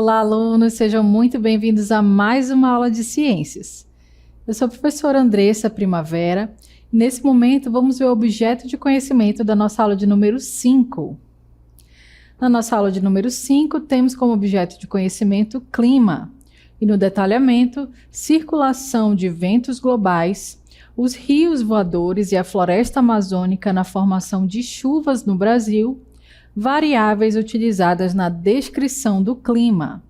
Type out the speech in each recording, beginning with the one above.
Olá, alunos, sejam muito bem-vindos a mais uma aula de ciências. Eu sou a professora Andressa Primavera e nesse momento vamos ver o objeto de conhecimento da nossa aula de número 5. Na nossa aula de número 5, temos como objeto de conhecimento clima e no detalhamento, circulação de ventos globais, os rios voadores e a floresta amazônica na formação de chuvas no Brasil, variáveis utilizadas na descrição do clima.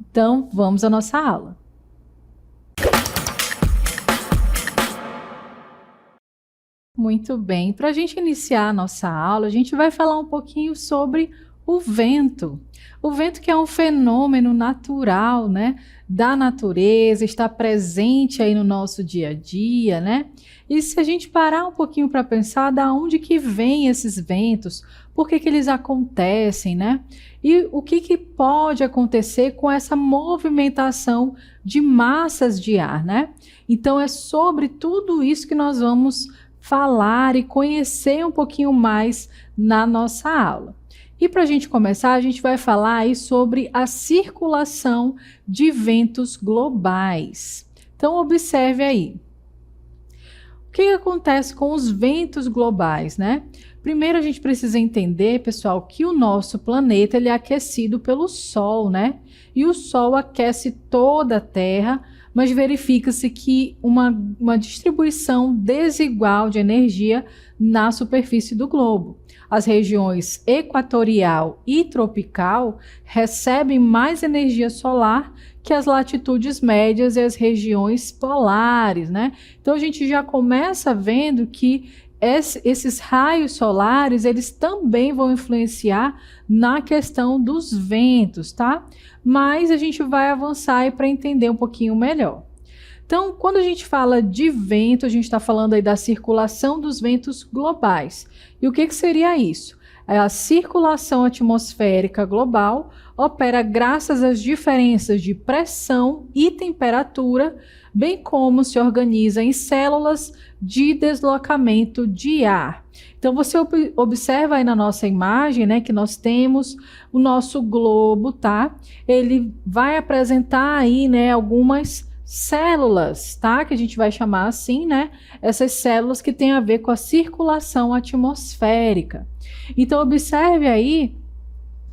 Então, vamos à nossa aula. Muito bem, para a gente iniciar a nossa aula, a gente vai falar um pouquinho sobre o vento. O vento que é um fenômeno natural, né, da natureza, está presente aí no nosso dia a dia, né? E se a gente parar um pouquinho para pensar, da onde que vêm esses ventos, por que que eles acontecem, né? E o que que pode acontecer com essa movimentação de massas de ar, né? Então é sobre tudo isso que nós vamos falar e conhecer um pouquinho mais na nossa aula. E para a gente começar, a gente vai falar aí sobre a circulação de ventos globais. Então, observe aí. O que acontece com os ventos globais, né? Primeiro, a gente precisa entender, pessoal, que o nosso planeta ele é aquecido pelo Sol, né? E o Sol aquece toda a Terra, mas verifica-se que uma distribuição desigual de energia na superfície do globo. As regiões equatorial e tropical recebem mais energia solar que as latitudes médias e as regiões polares, né? Então a gente já começa vendo que esses raios solares, eles também vão influenciar na questão dos ventos, tá? Mas a gente vai avançar aí para entender um pouquinho melhor. Então, quando a gente fala de vento, a gente está falando aí da circulação dos ventos globais. E o que seria isso? A circulação atmosférica global opera graças às diferenças de pressão e temperatura, bem como se organiza em células de deslocamento de ar. Então, você observa aí na nossa imagem, né, que nós temos o nosso globo, tá? Ele vai apresentar aí, né, algumas células, tá? Que a gente vai chamar assim, né? Essas células que têm a ver com a circulação atmosférica. Então, observe aí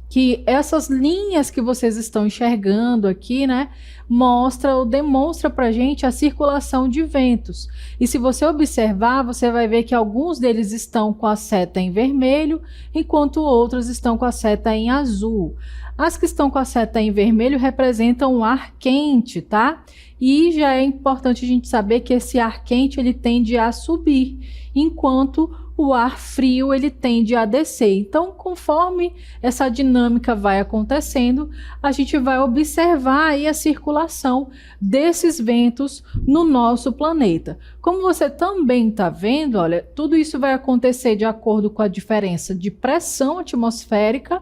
que essas linhas que vocês estão enxergando aqui, né? Mostra ou demonstra pra gente a circulação de ventos. E se você observar, você vai ver que alguns deles estão com a seta em vermelho, enquanto outros estão com a seta em azul. As que estão com a seta em vermelho representam o ar quente, tá? E já é importante a gente saber que esse ar quente ele tende a subir, enquanto o ar frio ele tende a descer. Então, conforme essa dinâmica vai acontecendo, a gente vai observar aí a circulação desses ventos no nosso planeta. Como você também está vendo, olha, tudo isso vai acontecer de acordo com a diferença de pressão atmosférica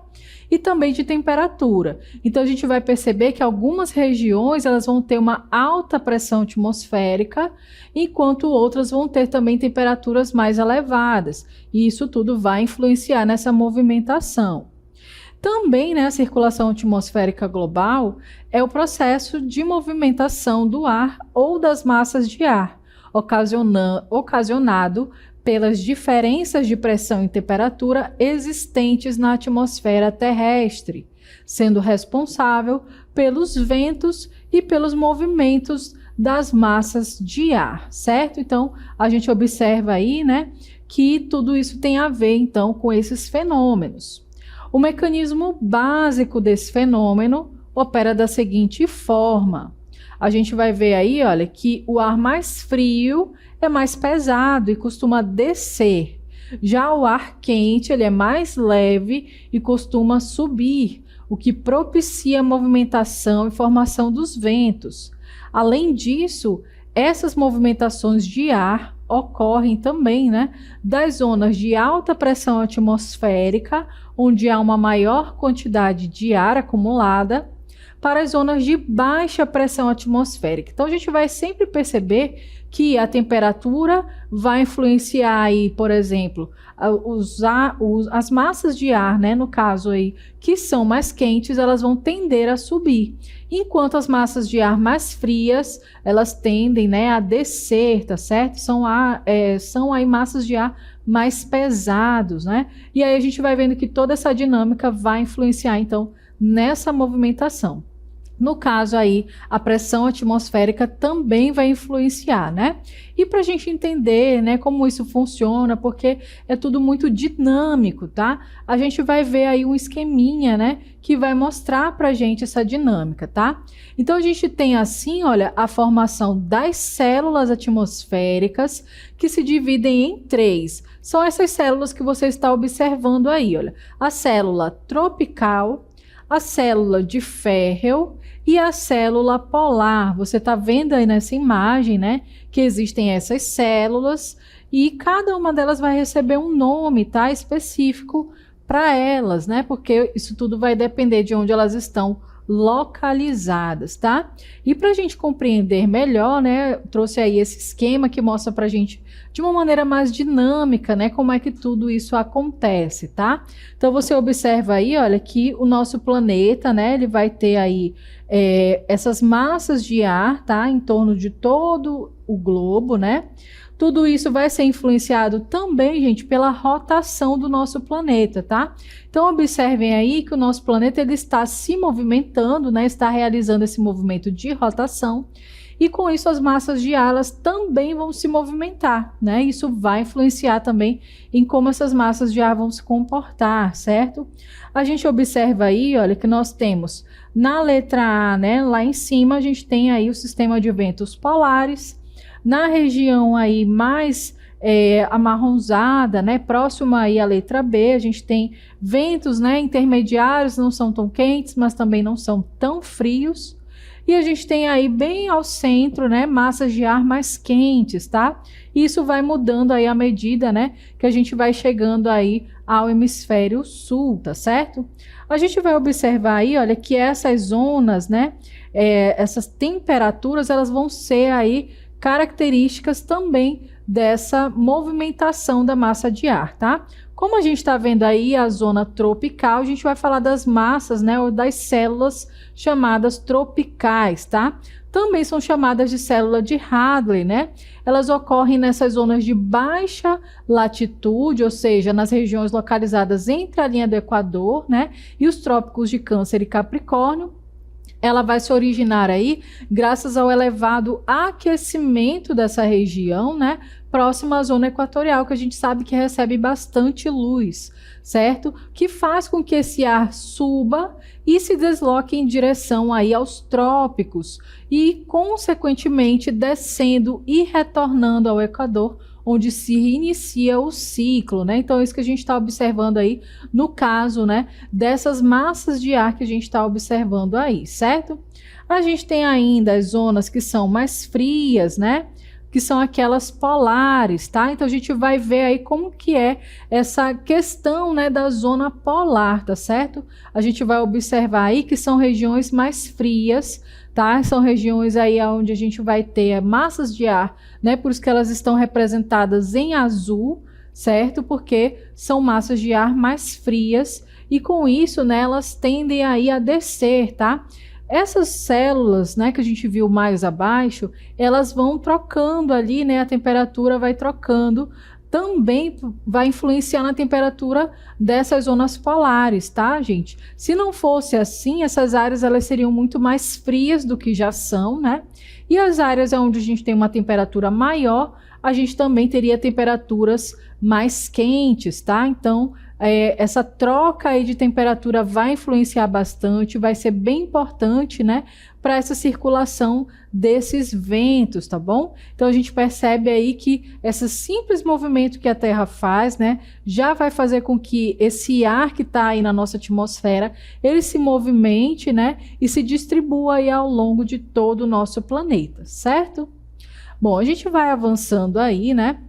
e também de temperatura. Então a gente vai perceber que algumas regiões elas vão ter uma alta pressão atmosférica, enquanto outras vão ter também temperaturas mais elevadas. E isso tudo vai influenciar nessa movimentação. Também, né, a circulação atmosférica global é o processo de movimentação do ar ou das massas de ar, ocasionado pelas diferenças de pressão e temperatura existentes na atmosfera terrestre, sendo responsável pelos ventos e pelos movimentos das massas de ar, certo? Então, a gente observa aí, né, que tudo isso tem a ver, então, com esses fenômenos. O mecanismo básico desse fenômeno opera da seguinte forma. A gente vai ver aí, olha, que o ar mais frio é mais pesado e costuma descer. Já o ar quente, ele é mais leve e costuma subir, o que propicia a movimentação e formação dos ventos. Além disso, essas movimentações de ar ocorrem também, né, das zonas de alta pressão atmosférica, onde há uma maior quantidade de ar acumulada, para as zonas de baixa pressão atmosférica. Então, a gente vai sempre perceber que a temperatura vai influenciar aí, por exemplo, as massas de ar, né, no caso aí, que são mais quentes, elas vão tender a subir, enquanto as massas de ar mais frias, elas tendem, né, a descer, tá certo? São aí massas de ar mais pesados, né? E aí a gente vai vendo que toda essa dinâmica vai influenciar, então, nessa movimentação. No caso aí, a pressão atmosférica também vai influenciar, né? E para a gente entender, né, como isso funciona, porque é tudo muito dinâmico, tá? A gente vai ver aí um esqueminha, né, que vai mostrar para a gente essa dinâmica, tá? Então a gente tem assim, olha, a formação das células atmosféricas que se dividem em três. São essas células que você está observando aí, olha. A célula tropical, a célula de Ferrel e a célula polar. Você está vendo aí nessa imagem, né, que existem essas células e cada uma delas vai receber um nome, tá, específico para elas, né, porque isso tudo vai depender de onde elas estão localizadas, tá? E para a gente compreender melhor, né, trouxe aí esse esquema que mostra para a gente de uma maneira mais dinâmica, né, como é que tudo isso acontece, tá? Então você observa aí, olha, que o nosso planeta, né, ele vai ter aí essas massas de ar, tá, em torno de todo o globo, né? Tudo isso vai ser influenciado também, gente, pela rotação do nosso planeta, tá? Então, observem aí que o nosso planeta ele está se movimentando, né? Está realizando esse movimento de rotação. E com isso, as massas de ar elas também vão se movimentar, né? Isso vai influenciar também em como essas massas de ar vão se comportar, certo? A gente observa aí, olha, que nós temos na letra A, né? Lá em cima, a gente tem aí o sistema de ventos polares. Na região aí mais amarronzada, né, próxima aí à letra B, a gente tem ventos, né, intermediários, não são tão quentes, mas também não são tão frios. E a gente tem aí bem ao centro, né, massas de ar mais quentes, tá? Isso vai mudando aí à medida, né, que a gente vai chegando aí ao hemisfério sul, tá certo? A gente vai observar aí, olha, que essas zonas, né, essas temperaturas, elas vão ser aí características também dessa movimentação da massa de ar, tá? Como a gente está vendo aí a zona tropical, a gente vai falar das massas, né, ou das células chamadas tropicais, tá? Também são chamadas de célula de Hadley, né? Elas ocorrem nessas zonas de baixa latitude, ou seja, nas regiões localizadas entre a linha do Equador, né, e os trópicos de Câncer e Capricórnio. Ela vai se originar aí graças ao elevado aquecimento dessa região, né, próxima à zona equatorial, que a gente sabe que recebe bastante luz, certo? Que faz com que esse ar suba e se desloque em direção aí aos trópicos e, consequentemente, descendo e retornando ao Equador, onde se inicia o ciclo, né? Então, é isso que a gente está observando aí no caso, né, dessas massas de ar que a gente está observando aí, certo? A gente tem ainda as zonas que são mais frias, né? Que são aquelas polares, tá? Então, a gente vai ver aí como que é essa questão, né, da zona polar, tá certo? A gente vai observar aí que são regiões mais frias, tá? São regiões aí onde a gente vai ter massas de ar, né? Por isso que elas estão representadas em azul, certo? Porque são massas de ar mais frias e com isso, né, elas tendem aí a descer, tá? Essas células, né, que a gente viu mais abaixo, elas vão trocando ali, né? A temperatura vai trocando, também vai influenciar na temperatura dessas zonas polares, tá, gente? Se não fosse assim, essas áreas elas seriam muito mais frias do que já são, né? E as áreas onde a gente tem uma temperatura maior, a gente também teria temperaturas mais quentes, tá? Então, essa troca aí de temperatura vai influenciar bastante, vai ser bem importante, né, para essa circulação desses ventos, tá bom? Então a gente percebe aí que esse simples movimento que a Terra faz, né, já vai fazer com que esse ar que está aí na nossa atmosfera, ele se movimente, né, e se distribua aí ao longo de todo o nosso planeta, certo? Bom, a gente vai avançando aí, né,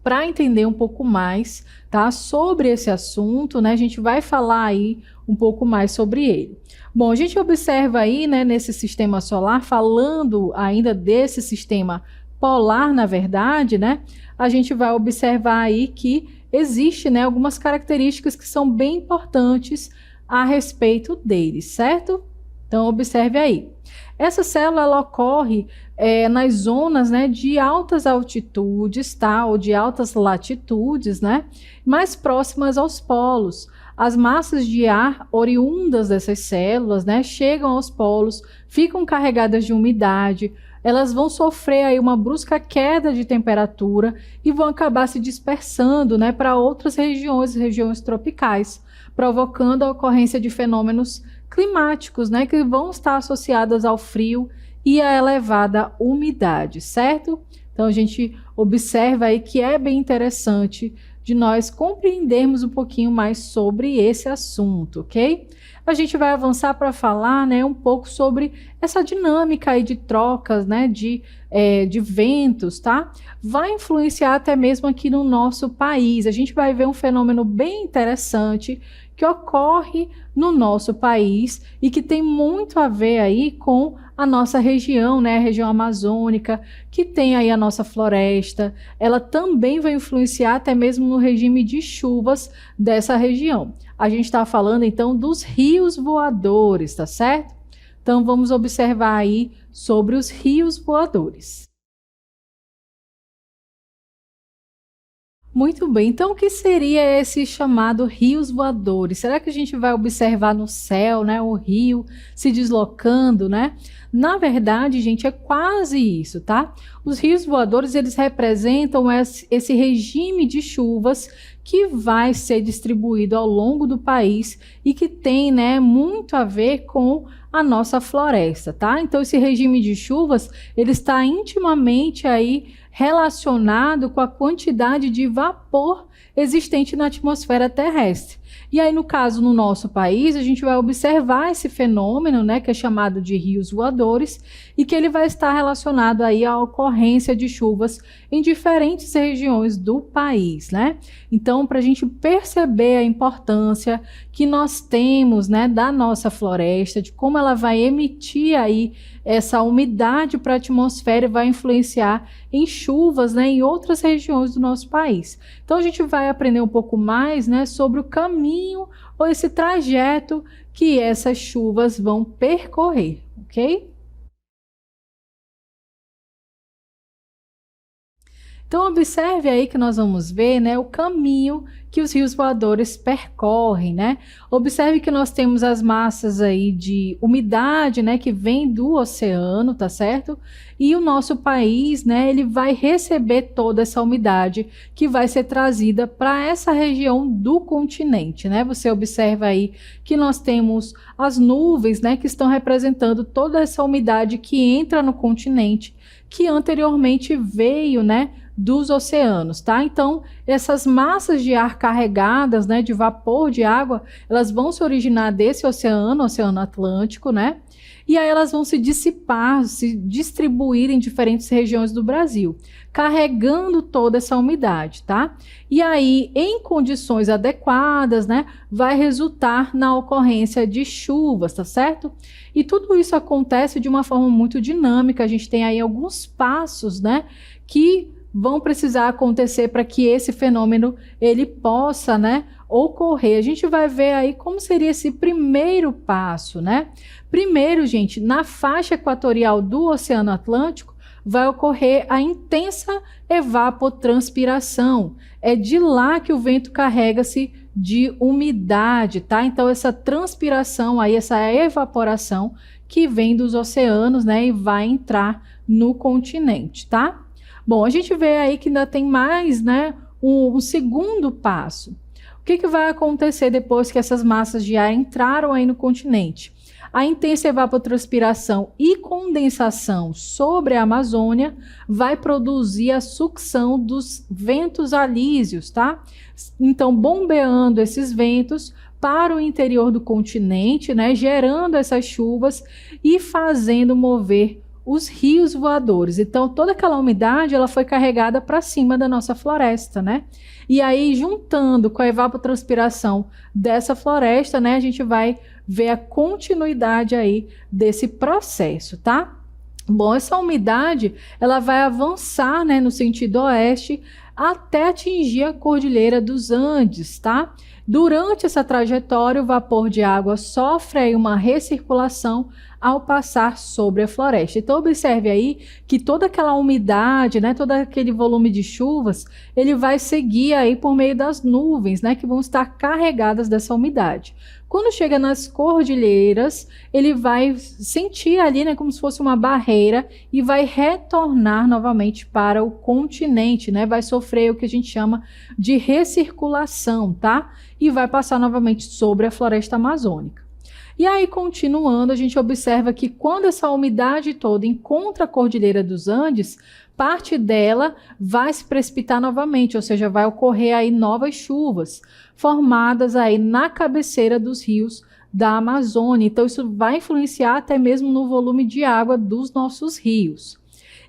para entender um pouco mais, tá, sobre esse assunto, né? A gente vai falar aí um pouco mais sobre ele. Bom, a gente observa aí, né, nesse sistema solar, falando ainda desse sistema polar, na verdade, né? A gente vai observar aí que existe, né, algumas características que são bem importantes a respeito deles, certo? Então, observe aí. Essa célula ela ocorre nas zonas, né, de altas altitudes, tá? Ou de altas latitudes, né? Mais próximas aos polos. As massas de ar oriundas dessas células, né, chegam aos polos, ficam carregadas de umidade, elas vão sofrer aí uma brusca queda de temperatura e vão acabar se dispersando, né, para outras regiões tropicais, provocando a ocorrência de fenômenos climáticos, né, que vão estar associados ao frio e à elevada umidade, certo? Então a gente observa aí que é bem interessante de nós compreendermos um pouquinho mais sobre esse assunto, ok? A gente vai avançar para falar, né, um pouco sobre essa dinâmica aí de trocas, né, de ventos, tá? Vai influenciar até mesmo aqui no nosso país. A gente vai ver um fenômeno bem interessante que ocorre no nosso país e que tem muito a ver aí com a nossa região, né, a região amazônica, que tem aí a nossa floresta. Ela também vai influenciar até mesmo no regime de chuvas dessa região. A gente está falando então dos rios voadores, tá certo? Então vamos observar aí sobre os rios voadores. Muito bem, então o que seria esse chamado rios voadores? Será que a gente vai observar no céu, né, o rio se deslocando, né? Na verdade, gente, é quase isso, tá? Os rios voadores, eles representam esse regime de chuvas que vai ser distribuído ao longo do país e que tem, né, muito a ver com a nossa floresta, tá? Então esse regime de chuvas, ele está intimamente aí relacionado com a quantidade de vapor existente na atmosfera terrestre. E aí, no caso, no nosso país, a gente vai observar esse fenômeno, né, que é chamado de rios voadores, e que ele vai estar relacionado aí à ocorrência de chuvas em diferentes regiões do país, né? Então, para a gente perceber a importância que nós temos, né, da nossa floresta, de como ela vai emitir aí essa umidade para a atmosfera e vai influenciar em chuvas, né, em outras regiões do nosso país. Então a gente vai aprender um pouco mais, né, sobre o caminho ou esse trajeto que essas chuvas vão percorrer, ok? Então observe aí que nós vamos ver, né, o caminho que os rios voadores percorrem, né? Observe que nós temos as massas aí de umidade, né, que vem do oceano, tá certo? E o nosso país, né, ele vai receber toda essa umidade que vai ser trazida para essa região do continente, né? Você observa aí que nós temos as nuvens, né, que estão representando toda essa umidade que entra no continente, que anteriormente veio, né, dos oceanos, tá? Então, essas massas de ar carregadas, né, de vapor de água, elas vão se originar desse oceano, Oceano Atlântico, né? E aí elas vão se dissipar, se distribuir em diferentes regiões do Brasil, carregando toda essa umidade, tá? E aí, em condições adequadas, né, vai resultar na ocorrência de chuvas, tá certo? E tudo isso acontece de uma forma muito dinâmica. A gente tem aí alguns passos, né, que vão precisar acontecer para que esse fenômeno ele possa, né, ocorrer. A gente vai ver aí como seria esse primeiro passo, né? Primeiro, gente, na faixa equatorial do Oceano Atlântico vai ocorrer a intensa evapotranspiração. É de lá que o vento carrega-se de umidade, tá? Então essa transpiração aí, essa evaporação que vem dos oceanos, né, e vai entrar no continente, tá? Bom, a gente vê aí que ainda tem mais, né, um segundo passo. O que vai acontecer depois que essas massas de ar entraram aí no continente? A intensa evapotranspiração e condensação sobre a Amazônia vai produzir a sucção dos ventos alísios, tá? Então, bombeando esses ventos para o interior do continente, né, gerando essas chuvas e fazendo mover os rios voadores. Então, toda aquela umidade, ela foi carregada para cima da nossa floresta, né? E aí, juntando com a evapotranspiração dessa floresta, né, a gente vai ver a continuidade aí desse processo, tá? Bom, essa umidade, ela vai avançar, né, no sentido oeste até atingir a Cordilheira dos Andes, tá? Durante essa trajetória, o vapor de água sofre aí uma recirculação ao passar sobre a floresta. Então, observe aí que toda aquela umidade, né, todo aquele volume de chuvas, ele vai seguir aí por meio das nuvens, né, que vão estar carregadas dessa umidade. Quando chega nas cordilheiras, ele vai sentir ali, né, como se fosse uma barreira e vai retornar novamente para o continente, né, vai sofrer o que a gente chama de recirculação, tá? E vai passar novamente sobre a floresta amazônica. E aí, continuando, a gente observa que quando essa umidade toda encontra a Cordilheira dos Andes, parte dela vai se precipitar novamente, ou seja, vai ocorrer aí novas chuvas, formadas aí na cabeceira dos rios da Amazônia. Então, isso vai influenciar até mesmo no volume de água dos nossos rios.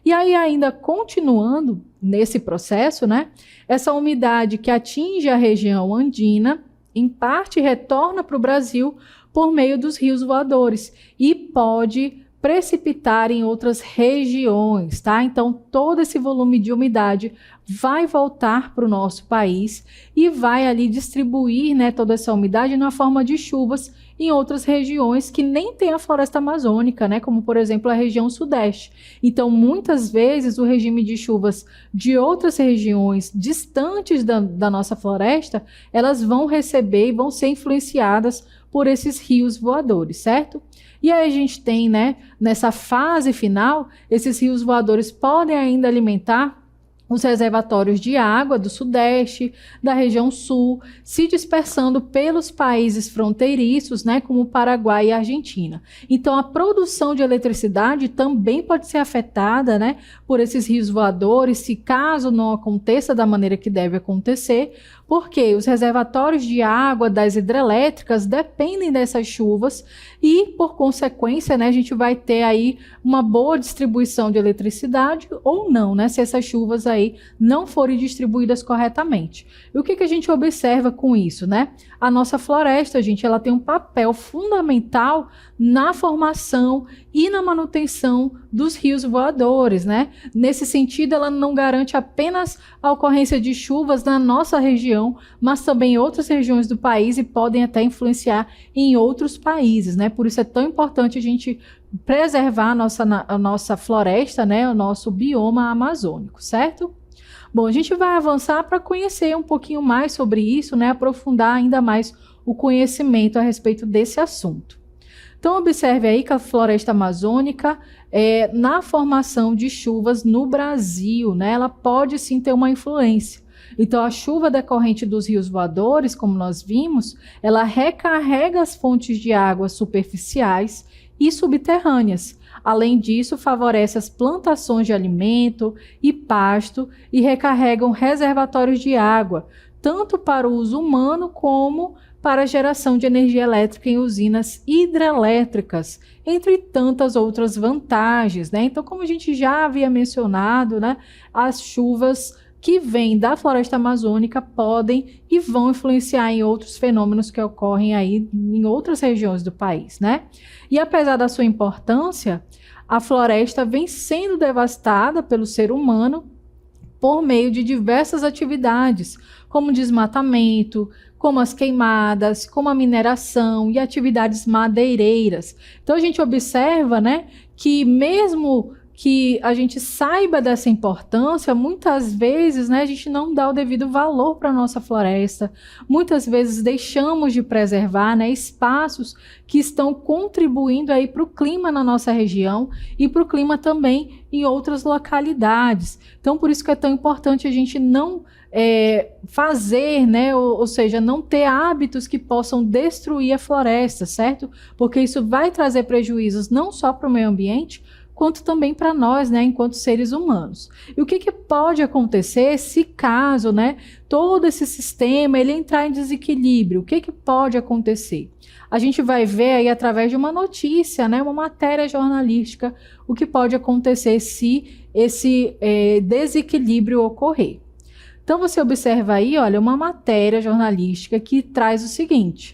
E aí, ainda continuando nesse processo, né, essa umidade que atinge a região andina, em parte retorna para o Brasil por meio dos rios voadores e pode precipitar em outras regiões, tá? Então, todo esse volume de umidade vai voltar para o nosso país e vai ali distribuir, né, toda essa umidade na forma de chuvas em outras regiões que nem tem a floresta amazônica, né, como por exemplo a região sudeste. Então, muitas vezes o regime de chuvas de outras regiões distantes da nossa floresta, elas vão receber e vão ser influenciadas por esses rios voadores, certo? E aí a gente tem, né, nessa fase final, esses rios voadores podem ainda alimentar os reservatórios de água do sudeste, da região sul, se dispersando pelos países fronteiriços, né, como o Paraguai e a Argentina. Então, a produção de eletricidade também pode ser afetada, né, por esses rios voadores, se caso não aconteça da maneira que deve acontecer, porque os reservatórios de água das hidrelétricas dependem dessas chuvas e, por consequência, né, a gente vai ter aí uma boa distribuição de eletricidade ou não, né, se essas chuvas aí não forem distribuídas corretamente. E o que a gente observa com isso, né? A nossa floresta, gente, ela tem um papel fundamental na formação e na manutenção dos rios voadores, né? Nesse sentido, ela não garante apenas a ocorrência de chuvas na nossa região, mas também em outras regiões do país e podem até influenciar em outros países, né? Por isso é tão importante a gente preservar a nossa floresta, né? O nosso bioma amazônico, certo? Bom, a gente vai avançar para conhecer um pouquinho mais sobre isso, né? Aprofundar ainda mais o conhecimento a respeito desse assunto. Então, observe aí que a floresta amazônica, na formação de chuvas no Brasil, né? Ela pode sim ter uma influência. Então, a chuva decorrente dos rios voadores, como nós vimos, ela recarrega as fontes de água superficiais e subterrâneas. Além disso, favorece as plantações de alimento e pasto e recarregam reservatórios de água, tanto para o uso humano como para a geração de energia elétrica em usinas hidrelétricas, entre tantas outras vantagens, né? Então, como a gente já havia mencionado, né, as chuvas que vêm da floresta amazônica podem e vão influenciar em outros fenômenos que ocorrem aí em outras regiões do país, né? E apesar da sua importância, a floresta vem sendo devastada pelo ser humano por meio de diversas atividades, como desmatamento, como as queimadas, como a mineração e atividades madeireiras. Então a gente observa, né, que mesmo que a gente saiba dessa importância, muitas vezes, né, a gente não dá o devido valor para a nossa floresta, muitas vezes deixamos de preservar, né, espaços que estão contribuindo aí para o clima na nossa região e para o clima também em outras localidades. Então, por isso que é tão importante a gente não fazer, né, ou seja, não ter hábitos que possam destruir a floresta, certo? Porque isso vai trazer prejuízos não só para o meio ambiente, quanto também para nós, né, enquanto seres humanos. E o que pode acontecer se caso, né, todo esse sistema ele entrar em desequilíbrio? O que pode acontecer? A gente vai ver aí através de uma notícia, né, uma matéria jornalística, o que pode acontecer se esse desequilíbrio ocorrer. Então você observa aí, olha, uma matéria jornalística que traz o seguinte: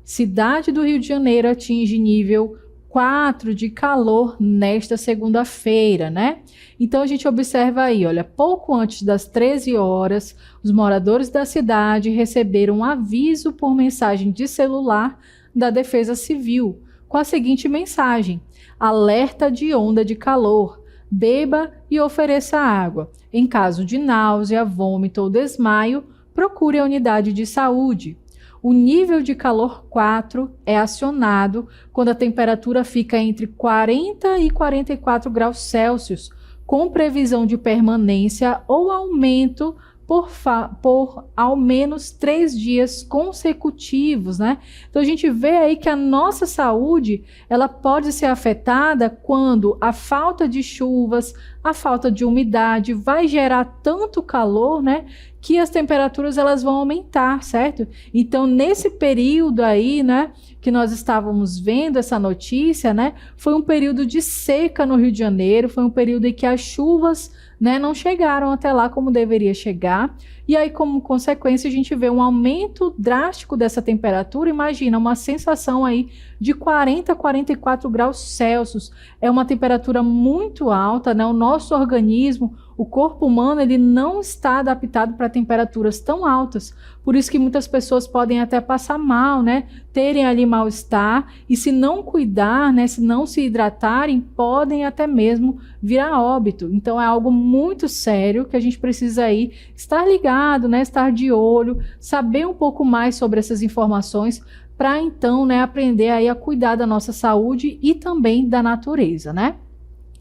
cidade do Rio de Janeiro atinge nível 4 de calor nesta segunda-feira, né? Então a gente observa aí, olha, pouco antes das 13 horas, os moradores da cidade receberam um aviso por mensagem de celular da Defesa Civil, com a seguinte mensagem: alerta de onda de calor, beba e ofereça água. Em caso de náusea, vômito ou desmaio, procure a unidade de saúde. O nível de calor 4 é acionado quando a temperatura fica entre 40 e 44 graus Celsius, com previsão de permanência ou aumento por ao menos 3 dias consecutivos, né? Então a gente vê aí que a nossa saúde ela pode ser afetada quando a falta de chuvas, a falta de umidade vai gerar tanto calor, né, que as temperaturas elas vão aumentar, certo? Então nesse período aí, né, que nós estávamos vendo essa notícia, né, foi um período de seca no Rio de Janeiro, foi um período em que as chuvas, né, não chegaram até lá como deveria chegar, e aí como consequência a gente vê um aumento drástico dessa temperatura. Imagina uma sensação aí de 40 a 44 graus Celsius, é uma temperatura muito alta, né? O nosso organismo, o corpo humano, ele não está adaptado para temperaturas tão altas, por isso que muitas pessoas podem até passar mal, né? Terem ali mal-estar, e se não cuidar, né? Se não se hidratarem, podem até mesmo vir a óbito. Então é algo muito sério que a gente precisa aí estar ligado, né? Estar de olho, saber um pouco mais sobre essas informações, para então, né, aprender aí a cuidar da nossa saúde e também da natureza, né?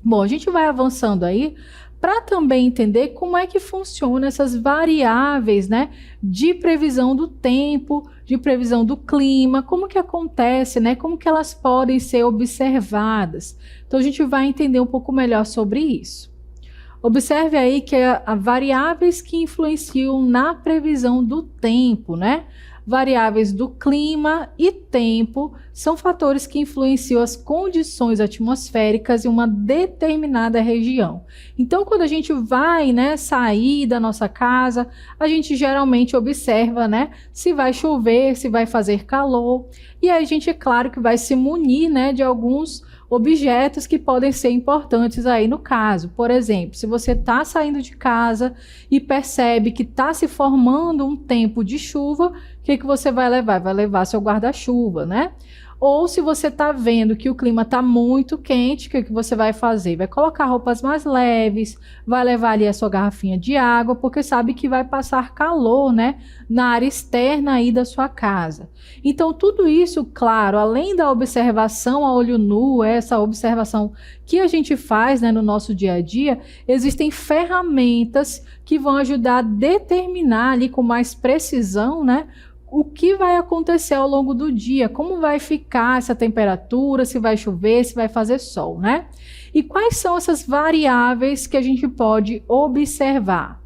Bom, a gente vai avançando aí para também entender como é que funcionam essas variáveis, né, de previsão do tempo, de previsão do clima, como que acontece, né, como que elas podem ser observadas. Então a gente vai entender um pouco melhor sobre isso. Observe aí que há variáveis que influenciam na previsão do tempo, né? Variáveis do clima e tempo são fatores que influenciam as condições atmosféricas em uma determinada região. Então, quando a gente vai, né, sair da nossa casa, a gente geralmente observa, né, se vai chover, se vai fazer calor, e aí a gente, é claro, que vai se munir, né, de alguns objetos que podem ser importantes aí no caso. Por exemplo, se você está saindo de casa e percebe que está se formando um tempo de chuva, o que você vai levar? Vai levar seu guarda-chuva, né? Ou se você está vendo que o clima está muito quente, o que você vai fazer? Vai colocar roupas mais leves, vai levar ali a sua garrafinha de água, porque sabe que vai passar calor, né, na área externa aí da sua casa. Então tudo isso, claro, além da observação a olho nu, essa observação que a gente faz, né, no nosso dia a dia, existem ferramentas que vão ajudar a determinar ali com mais precisão, né, o que vai acontecer ao longo do dia, como vai ficar essa temperatura, se vai chover, se vai fazer sol, né? E quais são essas variáveis que a gente pode observar?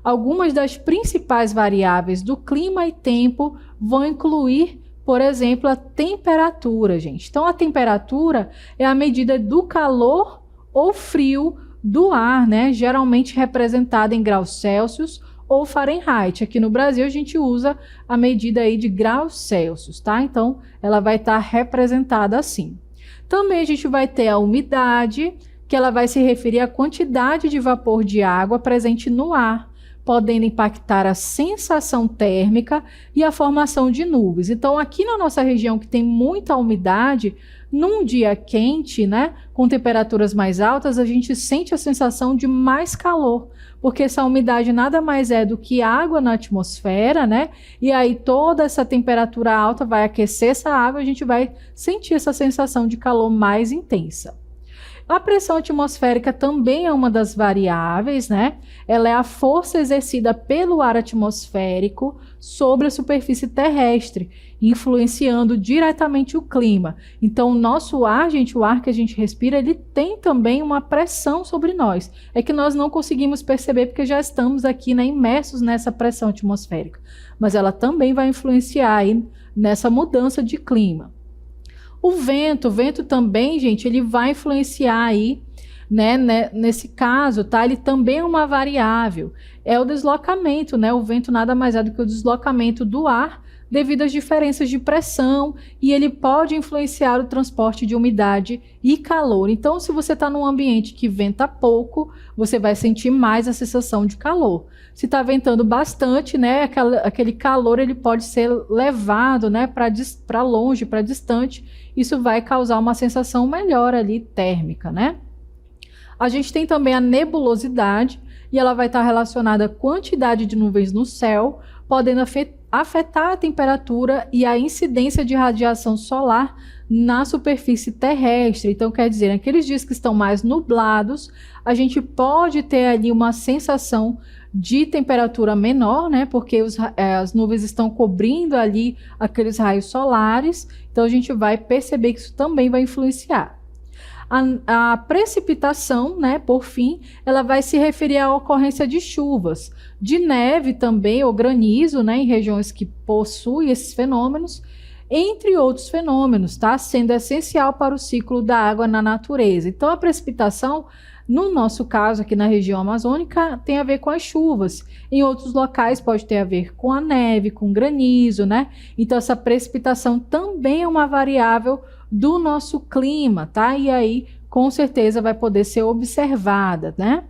Algumas das principais variáveis do clima e tempo vão incluir, por exemplo, a temperatura, gente. Então, a temperatura é a medida do calor ou frio do ar, né? Geralmente representada em graus Celsius ou Fahrenheit. Aqui no Brasil a gente usa a medida aí de graus Celsius, tá? Então ela vai estar representada assim. Também a gente vai ter a umidade, que ela vai se referir à quantidade de vapor de água presente no ar, podendo impactar a sensação térmica e a formação de nuvens. Então aqui na nossa região que tem muita umidade, num dia quente, né, com temperaturas mais altas, a gente sente a sensação de mais calor, porque essa umidade nada mais é do que água na atmosfera, né? E aí toda essa temperatura alta vai aquecer essa água, a gente vai sentir essa sensação de calor mais intensa. A pressão atmosférica também é uma das variáveis, né? Ela é a força exercida pelo ar atmosférico sobre a superfície terrestre, influenciando diretamente o clima. Então, o nosso ar, gente, o ar que a gente respira, ele tem também uma pressão sobre nós. É que nós não conseguimos perceber porque já estamos aqui, né, imersos nessa pressão atmosférica. Mas ela também vai influenciar aí nessa mudança de clima. O vento também, gente, ele vai influenciar aí, né, nesse caso, tá? Ele também é uma variável. É o deslocamento, né? O vento nada mais é do que o deslocamento do ar devido às diferenças de pressão e ele pode influenciar o transporte de umidade e calor. Então, se você está num ambiente que venta pouco, você vai sentir mais a sensação de calor. Se está ventando bastante, né, aquele calor ele pode ser levado, né, para longe, para distante. Isso vai causar uma sensação melhor ali térmica, né? A gente tem também a nebulosidade e ela vai estar relacionada à quantidade de nuvens no céu, podendo afetar a temperatura e a incidência de radiação solar na superfície terrestre. Então, quer dizer, naqueles dias que estão mais nublados, a gente pode ter ali uma sensação de temperatura menor, né? Porque as nuvens estão cobrindo ali aqueles raios solares. Então, a gente vai perceber que isso também vai influenciar. A precipitação, né, por fim, ela vai se referir à ocorrência de chuvas, de neve também, ou granizo, né, em regiões que possuem esses fenômenos, entre outros fenômenos, tá? Sendo essencial para o ciclo da água na natureza. Então, a precipitação, no nosso caso aqui na região amazônica, tem a ver com as chuvas. Em outros locais pode ter a ver com a neve, com granizo, né? Então, essa precipitação também é uma variável do nosso clima, tá? E aí, com certeza, vai poder ser observada, né?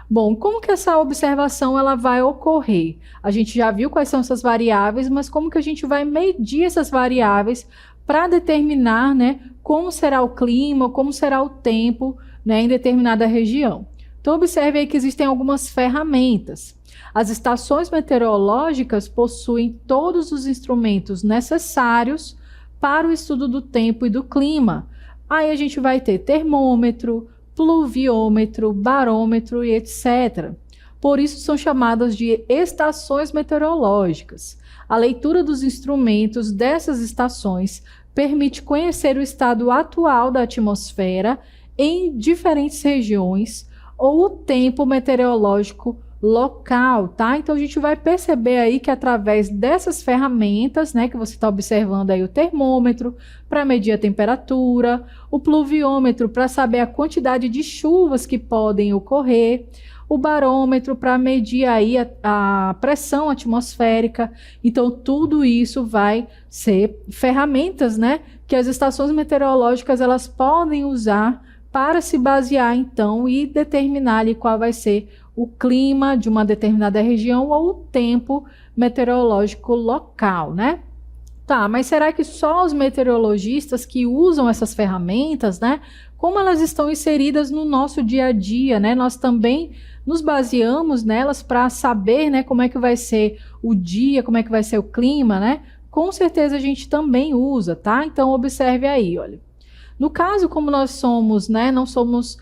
Bom, como que essa observação ela vai ocorrer? A gente já viu quais são essas variáveis, mas como que a gente vai medir essas variáveis para determinar, né, como será o clima, como será o tempo, né, em determinada região? Então, observe aí que existem algumas ferramentas. As estações meteorológicas possuem todos os instrumentos necessários para o estudo do tempo e do clima. Aí a gente vai ter termômetro, pluviômetro, barômetro e etc. Por isso são chamadas de estações meteorológicas. A leitura dos instrumentos dessas estações permite conhecer o estado atual da atmosfera em diferentes regiões ou o tempo meteorológico local, tá? Então a gente vai perceber aí que através dessas ferramentas, né, que você está observando aí o termômetro para medir a temperatura, o pluviômetro para saber a quantidade de chuvas que podem ocorrer, o barômetro para medir aí a pressão atmosférica. Então tudo isso vai ser ferramentas, né, que as estações meteorológicas elas podem usar para se basear então e determinar ali qual vai ser o clima de uma determinada região ou o tempo meteorológico local, né? Tá, mas será que só os meteorologistas que usam essas ferramentas, né? Como elas estão inseridas no nosso dia a dia, né? Nós também nos baseamos nelas para saber, né, como é que vai ser o dia, como é que vai ser o clima, né? Com certeza a gente também usa, tá? Então observe aí, olha. No caso, como nós somos, né, não somos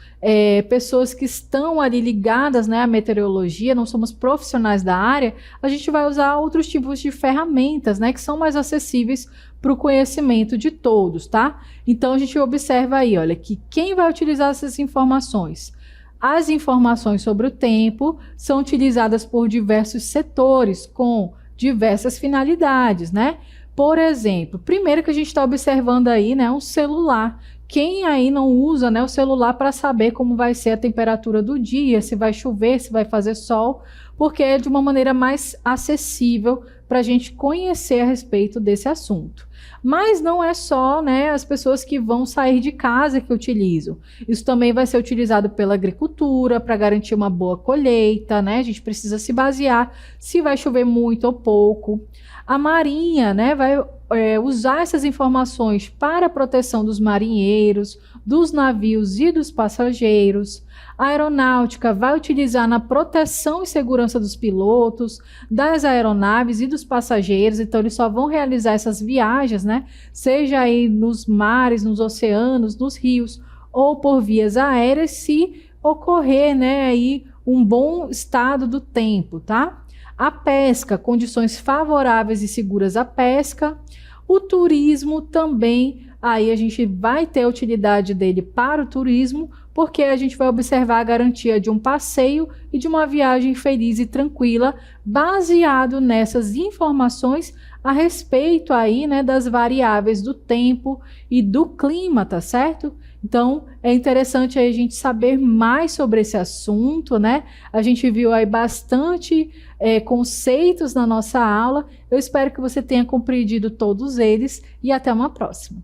pessoas que estão ali ligadas, né, à meteorologia, não somos profissionais da área, a gente vai usar outros tipos de ferramentas, né, que são mais acessíveis para o conhecimento de todos, tá? Então, a gente observa aí, olha, que quem vai utilizar essas informações? As informações sobre o tempo são utilizadas por diversos setores, com diversas finalidades, né? Por exemplo, primeiro que a gente está observando aí, né, um celular. Quem aí não usa, né, o celular para saber como vai ser a temperatura do dia, se vai chover, se vai fazer sol, porque é de uma maneira mais acessível para a gente conhecer a respeito desse assunto. Mas não é só, né, as pessoas que vão sair de casa que utilizam. Isso também vai ser utilizado pela agricultura para garantir uma boa colheita, né? A gente precisa se basear se vai chover muito ou pouco. A Marinha, né, vai usar essas informações para a proteção dos marinheiros, dos navios e dos passageiros. A aeronáutica vai utilizar na proteção e segurança dos pilotos, das aeronaves e dos passageiros. Então, eles só vão realizar essas viagens, né, seja aí nos mares, nos oceanos, nos rios ou por vias aéreas, se ocorrer, né, aí um bom estado do tempo, tá? A pesca, condições favoráveis e seguras à pesca. O turismo também, aí a gente vai ter a utilidade dele para o turismo, porque a gente vai observar a garantia de um passeio e de uma viagem feliz e tranquila, baseado nessas informações a respeito aí, né, das variáveis do tempo e do clima, tá certo? Então, é interessante aí a gente saber mais sobre esse assunto, né? A gente viu aí bastante conceitos na nossa aula. Eu espero que você tenha compreendido todos eles e até uma próxima.